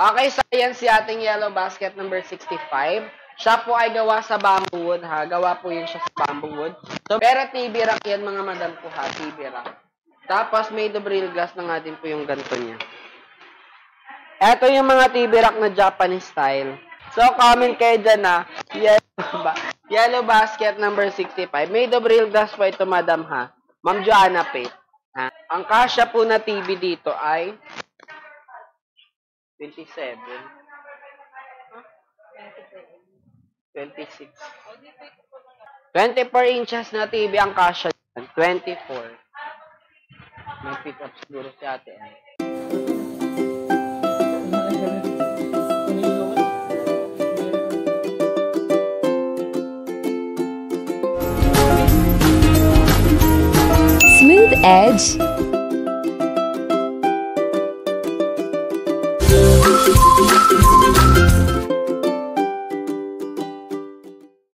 Okay, so yan si ating yellow basket number 65. Siya po ay gawa sa bamboo wood, ha? Gawa po yun siya sa bamboo wood. So, pero TV rack yan, mga madam po, ha? TV rack. Tapos, made of real glass na nga din po yung ganito niya. Ito yung mga TV rack na Japanese style. So, comment kayo dyan, ha? Yellow basket number 65. Made of real glass po ito, madam, ha? Ma'am Joanna Pate. Ha? Ang kasya po na TV dito ay 27. 26. 24 inches na TV ang kasya dyan. 24. May pick up siguro si ate. Smooth Edge.